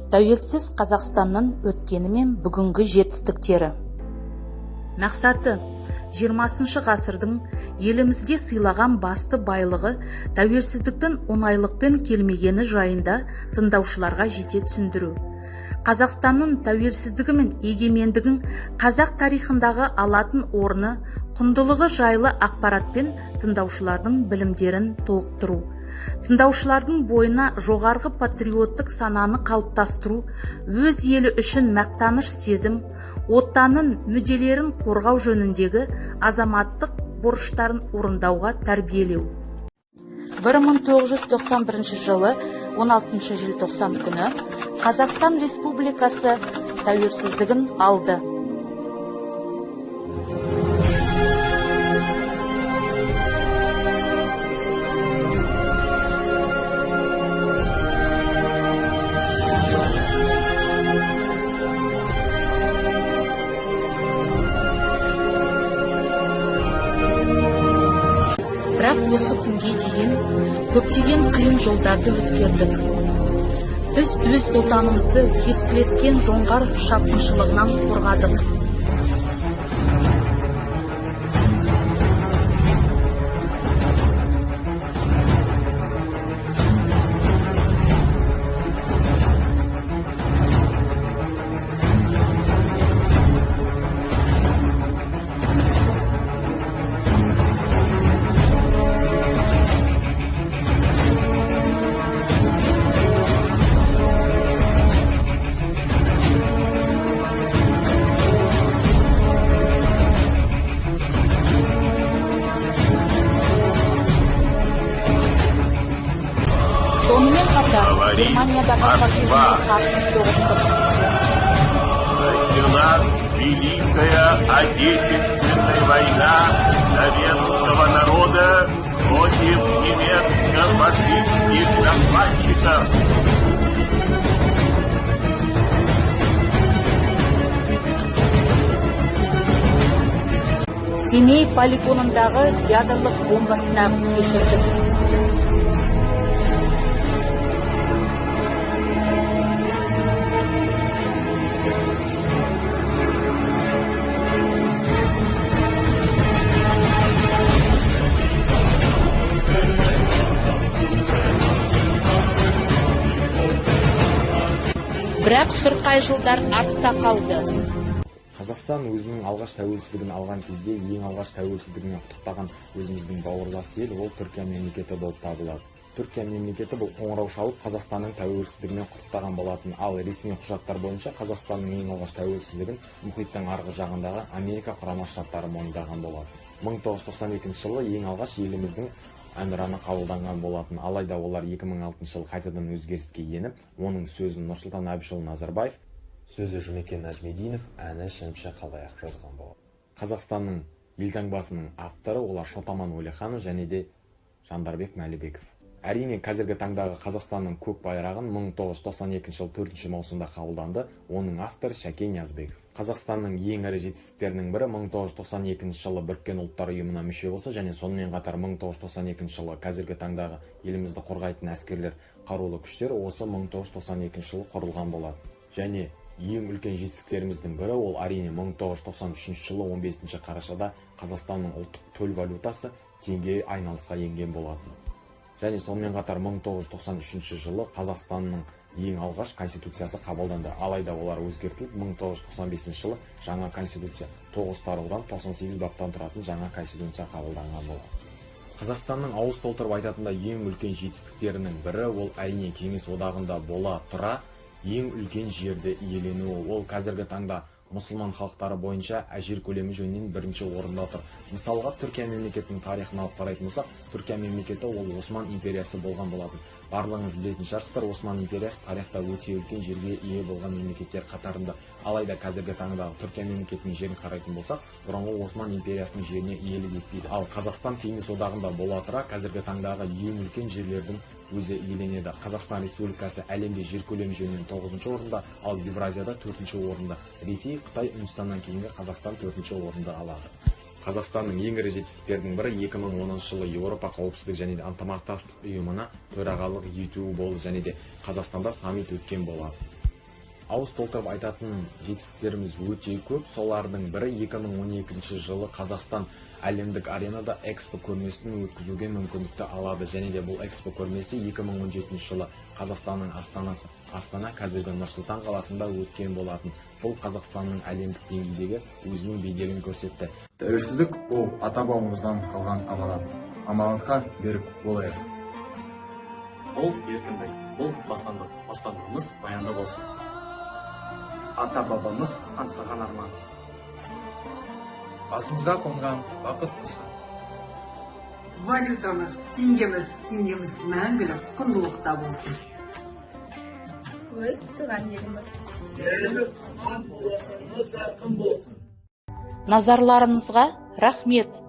Тәуелсіз Қазақстанның өткені мен бүгінгі жетістіктері. Мақсаты 20 ғасырдың елімізге сыйлаған басты байлығы тәуелсіздіктің оңайлықпен келмегені жайында тыңдаушыларға жете түсіндіру. Қазақстанның тәуелсіздігі мен егемендігін қазақ тарихындағы алатын орны, құндылығы жайлы ақпаратпен тыңдаушылардың білімдерін толықтыру. Тыңдаушылардың бойына жоғарғы патриоттық сананы қалыптастыру, өз елі үшін мақтаныш сезім, отанның мүдделерін қорғау жөніндегі азаматтық борыштарын орындауға тәрбиелеу. 1991 жылы 16 желтоқсан күні Қазақстан Республикасы тәуелсіздігін алды. Бірақ осы күнге дейін көптеген қиын жолдарды өткердік. Біз өз отанымызды кескілескен жоңғар шапқыншылығынан қорғадық. Сонымен қатар Германиядағы фашизмге қарсы соғыстық. Началась Великая Отечественная война советского народа против немецко-фашистских захватчиков. Семей полигонындағы ядерлық бомбасына кешірдік. Бірақ сұрқай жылдар артта қалды. Қазақстан өзінің алғаш тәуелсіздігін алған кезде ең алғаш тәуелсіздігіне құттықтаған өзіміздің бауырлас ел ол Түркия мемлекеті болып табылады. Түркия мемлекеті бұл қоңырау шалып Қазақстанның тәуелсіздігімен құттықтаған болатын, ал ресми құжаттар бойынша Қазақстанның ең алғаш тәуелсіздігін мұхиттың арғы жағындағы Америка құрама штаттары мойындаған болады. 1992 жылы ең алғаш еліміздің әнұраны қабылданған болатын, алайда олар 2006 жылы қайтадан өзгеріске еніп, оның сөзін Нұрсұлтан Әбішұлы Назарбаев, сөзі Жұмекен Нәжмединов, әні Шәмші Қалдаяқов жазған болады. Қазақстанның елтаңбасының авторы олар Шотаман Уәлиханов және де Жандарбек Мәлібеков. Әрине, қазіргі таңдағы Қазақстанның көк байрағын 1992 жыл 4 маусымда қабылданды, оның авторы Шәкен Ниязбеков. Қазақстанның ең ірі жетістіктерінің бірі 1992 жылы Біріккен ұлттар ұйымына мүше болса, және сонымен қатар 1992 жылы қазіргі таңдағы елімізді қорғайтын әскерлер, қарулы күштер осы 1992 жылы құрылған болады. Және ең үлкен жетістіктеріміздің бірі ол әрине 1993 жылы 15 қарашада Қазақстанның ұлттық төл валютасы теңге айналысқа енген болатын. Және сонымен қатар 1993 жылы Қазақстанның ең алғаш конституциясы қабылданды, алайда олар өзгертіліп 1995 жылы жаңа конституция 9 тараудан 98 баптан тұратын жаңа конституция қабылданған болды. Қазақстанның ауыз толтырып айтатында ең үлкен жетістіктерінің бірі ол әрине Кеңес одағында бола тұра ең үлкен жерді иеленуі. Ол қазіргі таңда мұсылман халықтары бойынша жер көлемі жөнінен бірінші орында тұр. Мысалға, Түркия мемлекетінің тарихын алып қарайтын болсақ, Түркия мемлекеті ол Осман империясы болған болатын. Барлығыңыз білетін шығарсыздар, Осман империясы тарихта өте үлкен жерге ие болған мемлекеттер қатарында. Алайда қазіргі таңдағы Түркия мемлекетінің жерін қарайтын болсақ, бұрынғы Осман империясының жеріне иелік етпейді. Ал Қазақстан Кеңес одағында бола тұра қазіргі таңдағы ең үлкен жерлердің өзі иеленеді. Қазақстан Республикасы әлемде жер көлемі жөнінен 9-шы орында, ал Евразияда 4-ші орында. Ресей, Қытай, Үндістаннан кейінгі Қазақстан 4-ші орында алады. Қазақстанның ең ірі жетістіктерінің бірі 2010 жылы Еуропа қауіпсіздік және ынтымақтастық ұйымына төрағалық етуі болды, және де Қазақстанда саммит өткен болады. Ауыз толтырып айтатын жетістіктеріміз өте көп. Солардың бірі 2012 жылы Қазақстан әлемдік аренада экспо көрмесін өткізуге мүмкіндікті алады. Және де бұл экспо көрмесі 2017 жылы Қазақстанның астанасы Астана, қазіргі Нұр-Сұлтан қаласында өткен болатын. Бұл Қазақстанның әлемдік деңгейдегі өзінің беделін көрсетті. Тәуелсіздік ол ата-бабамыздан қалған аманат. Аманатқа берік болайық. Ол еркіндік, бұл бостандық. Бостандығымыз баянды болсын. Ата-бабамыз аңсаған арман. Басымызға қонған бақыт құсы. Валютамыз, теңгеміз мәңгілік құндылықта болсын. Өз туған еліміз. Назарларыңызға рахмет.